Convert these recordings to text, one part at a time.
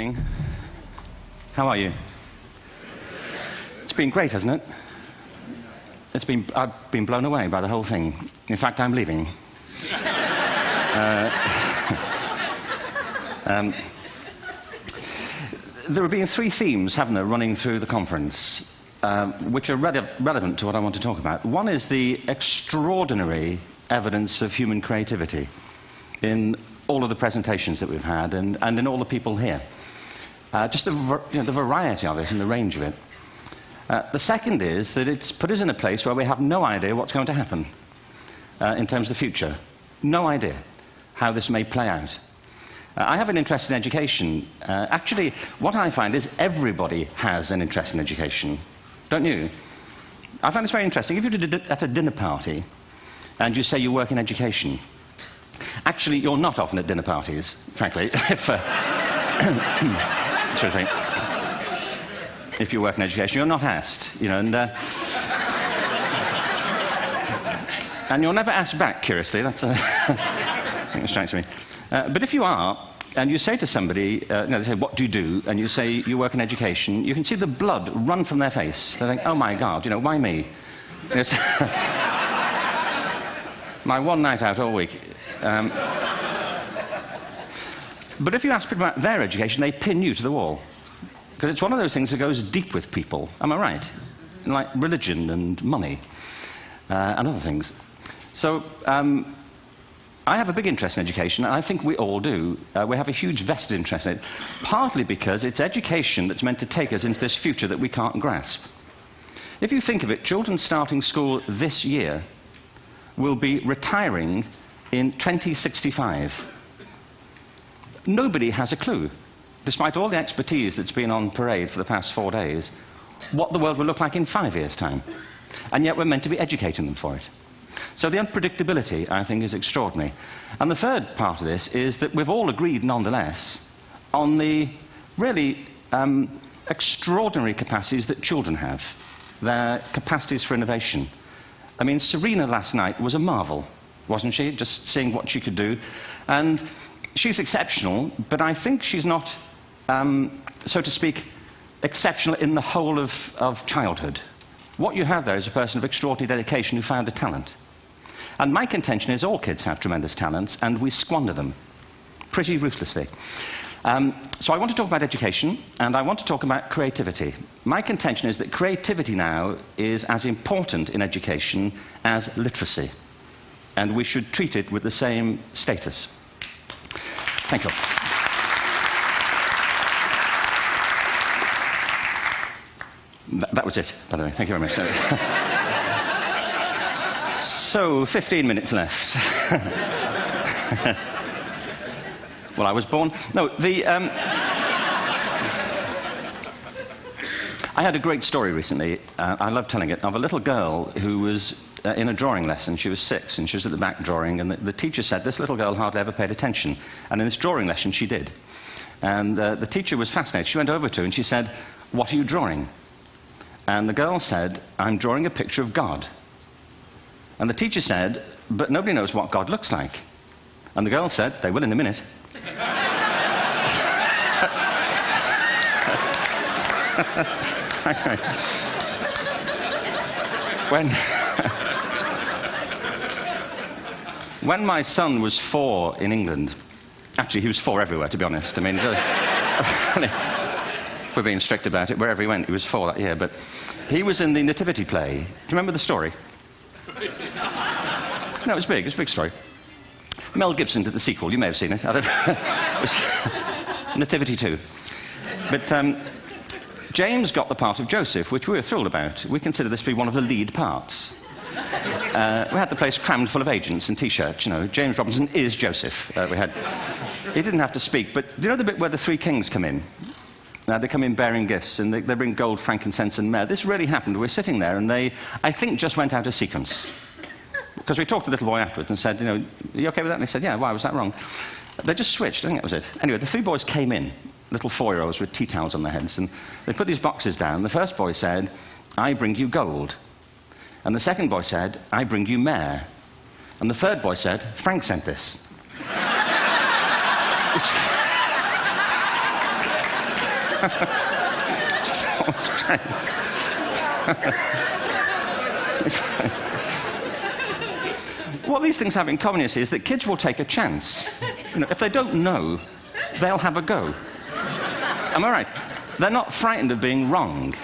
morning. How are you? It's been great, hasn't it? I've been blown away by the whole thing. In fact, I'm leaving. There have been three themes, haven't there, running through the conference, which are relevant to what I want to talk about. One is the extraordinary evidence of human creativity in all of the presentations that we've had and in all the people here. Just the variety of it and the range of it. The second is that it's put us in a place where we have no idea what's going to happen in terms of the future. No idea how this may play out. I have an interest in education. Actually, what I find is everybody has an interest in education. Don't you? I find this very interesting. If you're at a dinner party and you say you work in education, actually, you're not often at dinner parties, frankly. If you work in education, you're not asked, and you're never asked back, curiously. That's I think it strikes me. But if you are, and you say to somebody, they say, what do you do? And you say, you work in education, you can see the blood run from their face. They think, oh my God, why me? It's my one night out all week. But if you ask people about their education, they pin you to the wall. Because it's one of those things that goes deep with people. Am I right? Like religion and money and other things. So I have a big interest in education, and I think we all do. We have a huge vested interest in it, partly because it's education that's meant to take us into this future that we can't grasp. If you think of it, children starting school this year will be retiring in 2065. Nobody has a clue, despite all the expertise that's been on parade for the past 4 days, what the world will look like in 5 years' time. And yet we're meant to be educating them for it. So the unpredictability, I think, is extraordinary. And the third part of this is that we've all agreed, nonetheless, on the really extraordinary capacities that children have, their capacities for innovation. I mean, Serena last night was a marvel, wasn't she? Just seeing what she could do. And she's exceptional, but I think she's not, so to speak, exceptional in the whole of childhood. What you have there is a person of extraordinary dedication who found a talent. And my contention is all kids have tremendous talents, and we squander them pretty ruthlessly. So I want to talk about education, and I want to talk about creativity. My contention is that creativity now is as important in education as literacy, and we should treat it with the same status. Thank you. That was it, by the way. Thank you very much. So, 15 minutes left. Well, I was born... No, I had a great story recently, I love telling it, of a little girl who was in a drawing lesson. She was 6, and she was at the back drawing, and the teacher said this little girl hardly ever paid attention. And in this drawing lesson, she did. And the teacher was fascinated. She went over to her and she said, what are you drawing? And the girl said, I'm drawing a picture of God. And the teacher said, but nobody knows what God looks like. And the girl said, they will in a minute. When my son was 4 in England, actually he was 4 everywhere, to be honest. I mean, if we're being strict about it, wherever he went, he was 4 that year. But he was in the Nativity play. Do you remember the story? No, it was big. It was a big story. Mel Gibson did the sequel. You may have seen it. I don't know. It was Nativity 2. But James got the part of Joseph, which we were thrilled about. We consider this to be one of the lead parts. We had the place crammed full of agents in T-shirts. James Robinson is Joseph. He didn't have to speak, but do you know the bit where the 3 kings come in? They come in bearing gifts, and they bring gold, frankincense, and myrrh. This really happened. We're sitting there, and they, I think, just went out of sequence. Because we talked to the little boy afterwards and said, are you okay with that? And they said, yeah, why was that wrong? They just switched. I think that was it. Anyway, the 3 boys came in, little 4-year-olds with tea towels on their heads, and they put these boxes down. The first boy said, I bring you gold. And the second boy said, I bring you myrrh. And the third boy said, Frank sent this. What these things have in common, you see, is that kids will take a chance. If they don't know, they'll have a go. Am I right? They're not frightened of being wrong.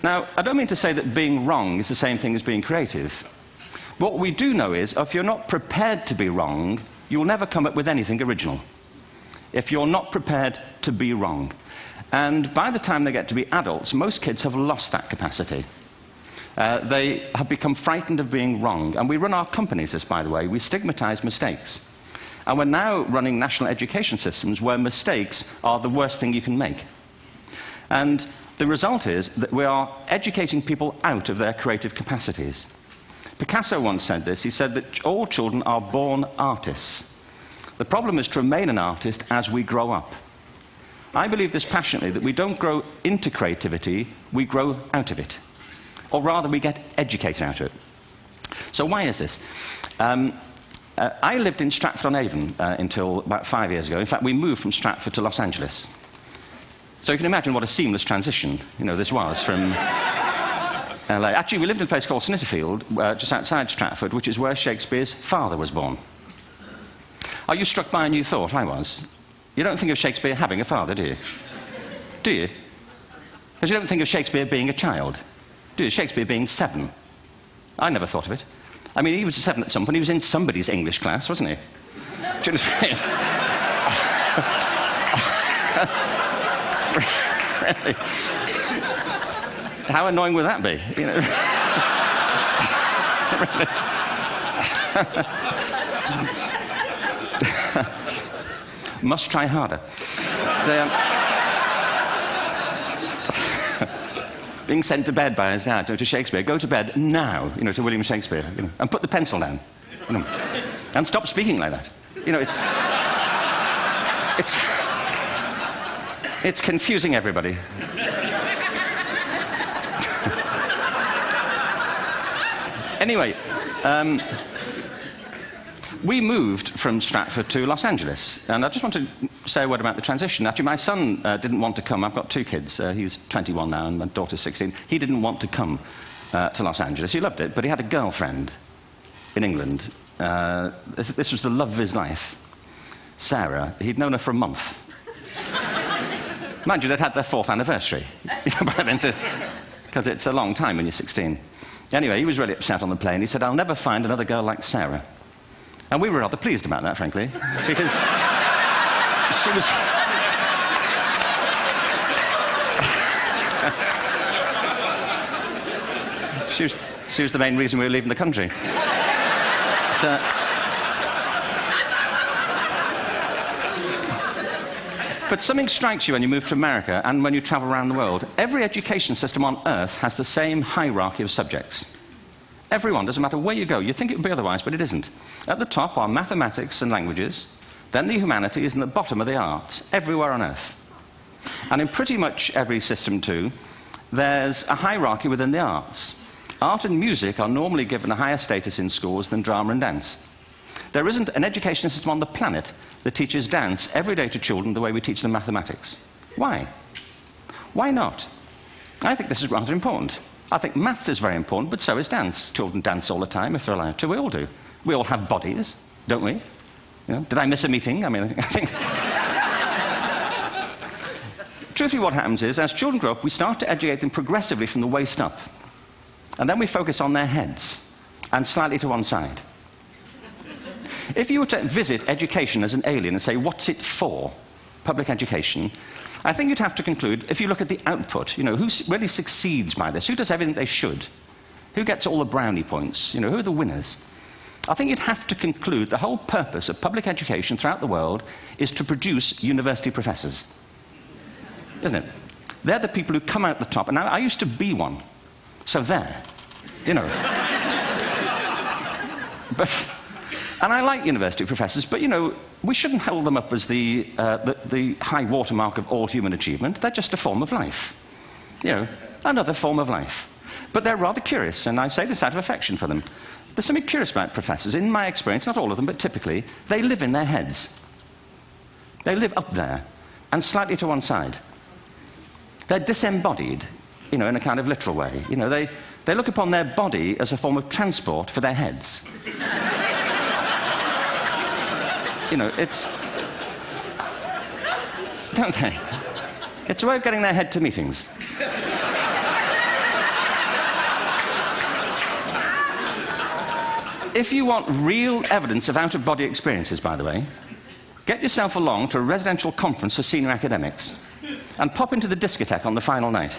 Now, I don't mean to say that being wrong is the same thing as being creative. What we do know is, if you're not prepared to be wrong, you'll never come up with anything original. If you're not prepared to be wrong. And by the time they get to be adults, most kids have lost that capacity. They have become frightened of being wrong. And we run our companies this, by the way. We stigmatize mistakes. And we're now running national education systems where mistakes are the worst thing you can make. And the result is that we are educating people out of their creative capacities. Picasso once said this. He said that all children are born artists. The problem is to remain an artist as we grow up. I believe this passionately, that we don't grow into creativity, we grow out of it. Or rather, we get educated out of it. So why is this? I lived in Stratford-on-Avon until about 5 years ago. In fact, we moved from Stratford to Los Angeles. So you can imagine what a seamless transition, this was from LA. Actually, we lived in a place called Snitterfield, just outside Stratford, which is where Shakespeare's father was born. Are you struck by a new thought? I was. You don't think of Shakespeare having a father, do you? Do you? Because you don't think of Shakespeare being a child. Do you? Shakespeare being 7. I never thought of it. I mean, he was 7 at some point. He was in somebody's English class, wasn't he? Do you understand? Really? How annoying would that be? Must try harder. Being sent to bed by his dad to Shakespeare. Go to bed now, to William Shakespeare, and put the pencil down, and stop speaking like that. It's confusing everybody. Anyway, we moved from Stratford to Los Angeles, and I just want to say a word about the transition. Actually, my son didn't want to come. I've got 2 kids. He's 21 now, and my daughter's 16. He didn't want to come to Los Angeles. He loved it, but he had a girlfriend in England. This was the love of his life, Sarah. He'd known her for a month. Mind you, they'd had their 4th anniversary by then, because it's a long time when you're 16. Anyway, he was really upset on the plane. He said, "I'll never find another girl like Sarah." And we were rather pleased about that, frankly, because she was the main reason we were leaving the country. But something strikes you when you move to America and when you travel around the world. Every education system on Earth has the same hierarchy of subjects. Everyone, doesn't matter where you go. You think it would be otherwise, but it isn't. At the top are mathematics and languages, then the humanities, and the bottom are the arts, everywhere on Earth. And in pretty much every system, too, there's a hierarchy within the arts. Art and music are normally given a higher status in schools than drama and dance. There isn't an education system on the planet that teaches dance every day to children the way we teach them mathematics. Why? Why not? I think this is rather important. I think maths is very important, but so is dance. Children dance all the time if they're allowed to. We all do. We all have bodies, don't we? Did I miss a meeting? I think... Truthfully, what happens is, as children grow up, we start to educate them progressively from the waist up. And then we focus on their heads, and slightly to one side. If you were to visit education as an alien and say, what's it for, public education, I think you'd have to conclude, if you look at the output, who really succeeds by this, who does everything they should, who gets all the brownie points, who are the winners. I think you'd have to conclude the whole purpose of public education throughout the world is to produce university professors. Isn't it? They're the people who come out the top, and I used to be one, so there, And I like university professors, but, we shouldn't hold them up as the high watermark of all human achievement. They're just a form of life. Another form of life. But they're rather curious, and I say this out of affection for them. There's something curious about professors. In my experience, not all of them, but typically, they live in their heads. They live up there, and slightly to one side. They're disembodied, in a kind of literal way. They look upon their body as a form of transport for their heads. It's... Don't they? It's a way of getting their head to meetings. If you want real evidence of out-of-body experiences, by the way, get yourself along to a residential conference for senior academics and pop into the discotheque on the final night.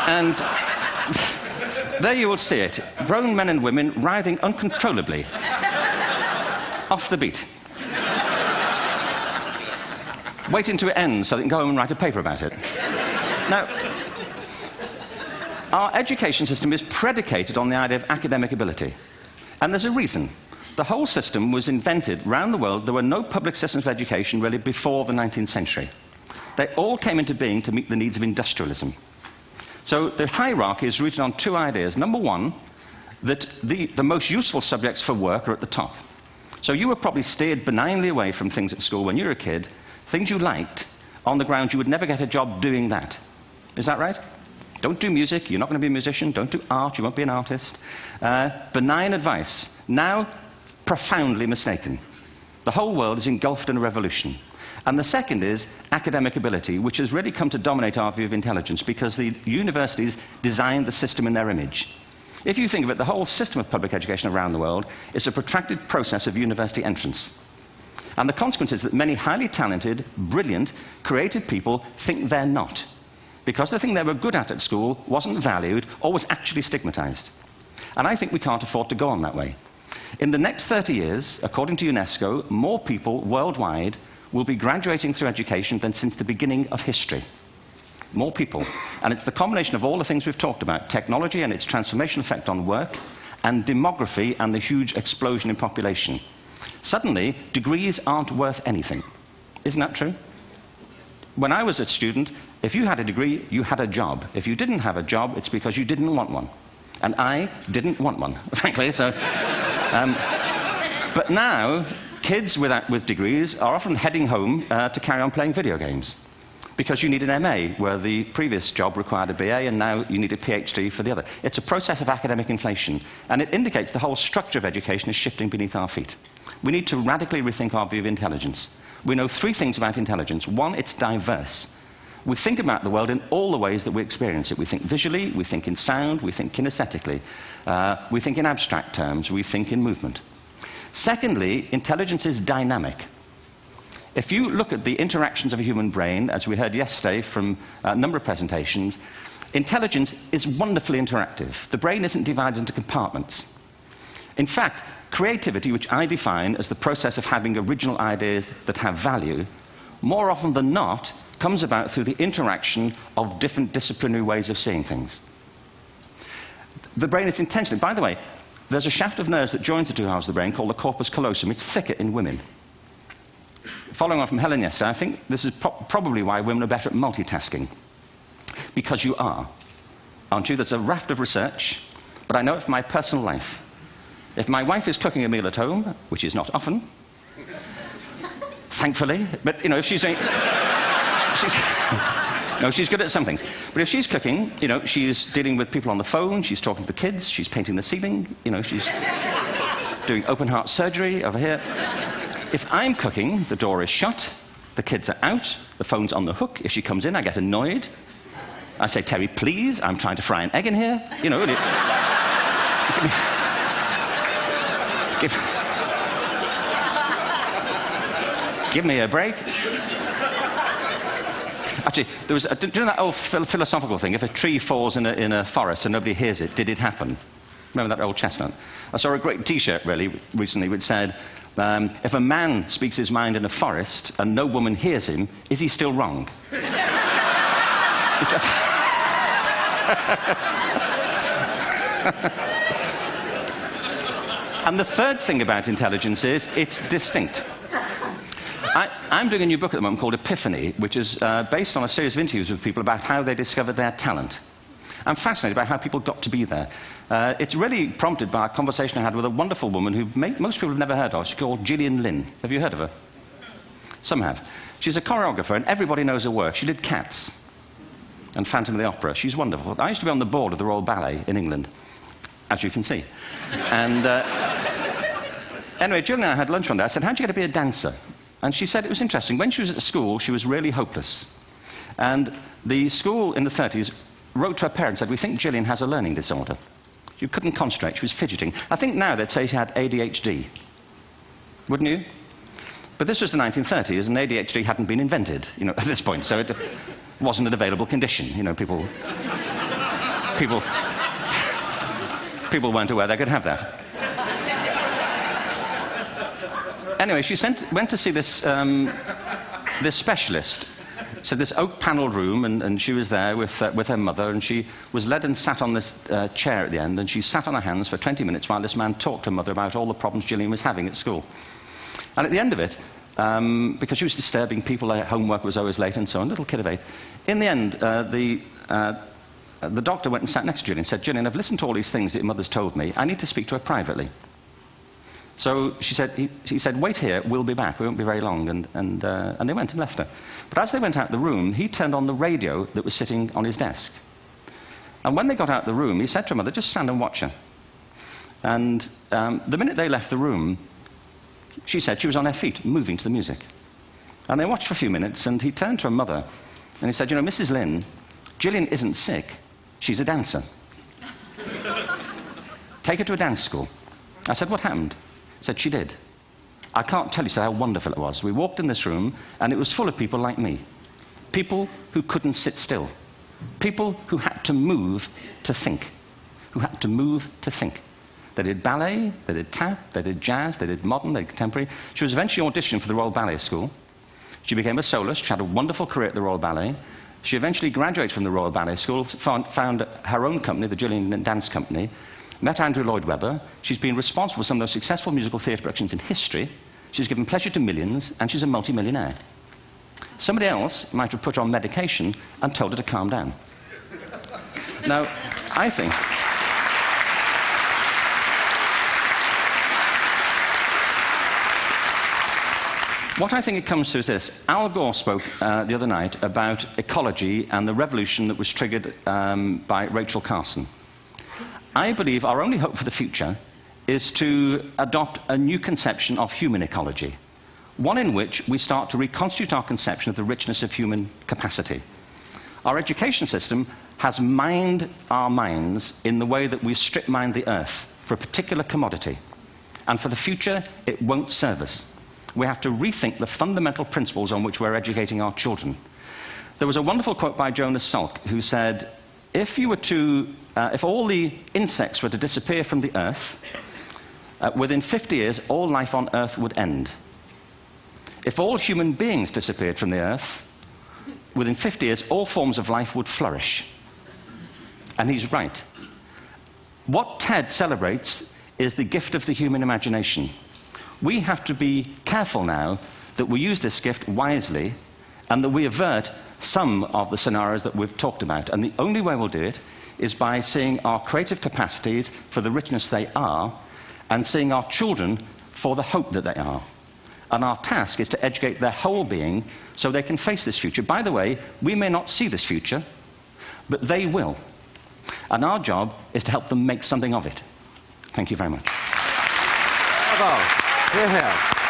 And there you will see it. Grown men and women writhing uncontrollably off the beat. Waiting to end so they can go home and write a paper about it. Now, our education system is predicated on the idea of academic ability. And there's a reason. The whole system was invented around the world. There were no public systems of education really before the 19th century. They all came into being to meet the needs of industrialism. So the hierarchy is rooted on two ideas. Number one, that the most useful subjects for work are at the top. So you were probably steered benignly away from things at school when you were a kid, things you liked, on the grounds you would never get a job doing that. Is that right? Don't do music, you're not going to be a musician. Don't do art, you won't be an artist. Benign advice. Now, profoundly mistaken. The whole world is engulfed in a revolution. And the second is academic ability, which has really come to dominate our view of intelligence because the universities designed the system in their image. If you think of it, the whole system of public education around the world is a protracted process of university entrance. And the consequence is that many highly talented, brilliant, creative people think they're not, because the thing they were good at school wasn't valued or was actually stigmatized. And I think we can't afford to go on that way. In the next 30 years, according to UNESCO, more people worldwide will be graduating through education than since the beginning of history. More people. And it's the combination of all the things we've talked about, technology and its transformational effect on work, and demography and the huge explosion in population. Suddenly, degrees aren't worth anything. Isn't that true? When I was a student, if you had a degree, you had a job. If you didn't have a job, it's because you didn't want one. And I didn't want one, frankly. So, but now, kids with degrees are often heading home to carry on playing video games. Because you need an MA, where the previous job required a BA, and now you need a PhD for the other. It's a process of academic inflation, and it indicates the whole structure of education is shifting beneath our feet. We need to radically rethink our view of intelligence. We know three things about intelligence. One, it's diverse. We think about the world in all the ways that we experience it. We think visually, we think in sound, we think kinesthetically, we think in abstract terms, we think in movement. Secondly, intelligence is dynamic. If you look at the interactions of a human brain, as we heard yesterday from a number of presentations, intelligence is wonderfully interactive. The brain isn't divided into compartments. In fact, creativity, which I define as the process of having original ideas that have value, more often than not, comes about through the interaction of different disciplinary ways of seeing things. The brain is intentionally... By the way, there's a shaft of nerves that joins the two halves of the brain called the corpus callosum. It's thicker in women. Following on from Helen yesterday, I think this is probably why women are better at multitasking. Because you are. Aren't you? There's a raft of research, but I know it from my personal life. If my wife is cooking a meal at home, which is not often, thankfully, but, if she's doing... she's good at some things. But if she's cooking, she's dealing with people on the phone, she's talking to the kids, she's painting the ceiling, she's doing open heart surgery over here. If I'm cooking, the door is shut, the kids are out, the phone's on the hook. If she comes in, I get annoyed. I say, Terry, please, I'm trying to fry an egg in here. Give me a break. Actually, there was do you know that old philosophical thing? If a tree falls in a forest and nobody hears it, did it happen? Remember that old chestnut? I saw a great T-shirt recently which said, if a man speaks his mind in a forest and no woman hears him, is he still wrong? And the third thing about intelligence is it's distinct. I'm doing a new book at the moment called Epiphany, which is based on a series of interviews with people about how they discovered their talent. I'm fascinated by how people got to be there. It's really prompted by a conversation I had with a wonderful woman who most people have never heard of. She's called Gillian Lynn. Have you heard of her? Some have. She's a choreographer, and everybody knows her work. She did Cats. and Phantom of the Opera. She's wonderful. I used to be on the board of the Royal Ballet in England, as you can see. And anyway, Jill and I had lunch one day. I said, how'd you get to be a dancer? And she said it was interesting. When she was at school, she was really hopeless. And the school in the 30s wrote to her parents and said, we think Gillian has a learning disorder. She couldn't concentrate, she was fidgeting. I think now they'd say she had ADHD. Wouldn't you? But this was the 1930s, and ADHD hadn't been invented, at this point, so it wasn't an available condition. People weren't aware they could have that. Anyway, she went to see this specialist. So this oak-panelled room, and she was there with her mother, and she was led and sat on this chair at the end, and she sat on her hands for 20 minutes while this man talked to her mother about all the problems Gillian was having at school. And at the end of it, because she was disturbing people, their homework was always late and so on, little kid of 8, in the end, the doctor went and sat next to Gillian and said, Gillian, I've listened to all these things that your mother's told me. I need to speak to her privately. So he said, wait here, we'll be back, we won't be very long, and they went and left her. But as they went out the room, he turned on the radio that was sitting on his desk. And when they got out the room, he said to her mother, just stand and watch her. And the minute they left the room, she said she was on her feet, moving to the music. And they watched for a few minutes, and he turned to her mother, and he said, Mrs. Lynn, Gillian isn't sick, she's a dancer. Take her to a dance school. I said, what happened? Said she did. I can't tell you how wonderful it was. We walked in this room, and it was full of people like me. People who couldn't sit still. People who had to move to think. Who had to move to think. They did ballet, they did tap, they did jazz, they did modern, they did contemporary. She was eventually auditioned for the Royal Ballet School. She became a soloist. She had a wonderful career at the Royal Ballet. She eventually graduated from the Royal Ballet School, found her own company, the Gillian Dance Company, met Andrew Lloyd Webber. She's been responsible for some of the most successful musical theatre productions in history. She's given pleasure to millions, and she's a multi-millionaire. Somebody else might have put her on medication and told her to calm down. Now, I think... What I think it comes to is this. Al Gore spoke the other night about ecology and the revolution that was triggered by Rachel Carson. I believe our only hope for the future is to adopt a new conception of human ecology, one in which we start to reconstitute our conception of the richness of human capacity. Our education system has mined our minds in the way that we've strip-mined the earth for a particular commodity, and for the future it won't serve us. We have to rethink the fundamental principles on which we're educating our children. There was a wonderful quote by Jonas Salk, who said, if all the insects were to disappear from the earth, within 50 years, all life on earth would end. If all human beings disappeared from the earth, within 50 years, all forms of life would flourish. And he's right. What TED celebrates is the gift of the human imagination. We have to be careful now that we use this gift wisely and that we avert some of the scenarios that we've talked about. And the only way we'll do it is by seeing our creative capacities for the richness they are and seeing our children for the hope that they are. And our task is to educate their whole being so they can face this future. By the way, we may not see this future, but they will. And our job is to help them make something of it. Thank you very much. Bravo. Here.